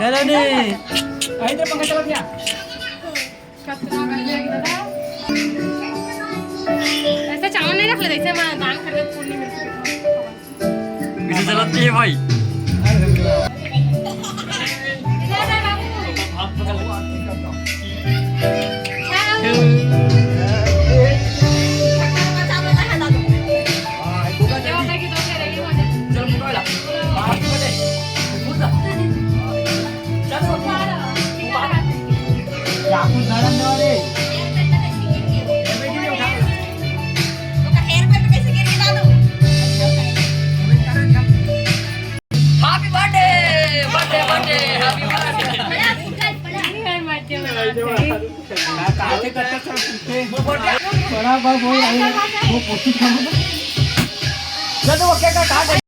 चलो नी અહીં તો પંખા ચલા ગયા कचरा गंदा की दादा ऐसा चावल नहीं रख ले जैसे मैं दान कर दे पूर्णी में किसे चलाते हैं भाई aku jalan deh happy birthday birthday birthday happy birthday काटे करते चलते बड़ा बाबू वो पोती खाना चलो वो क्या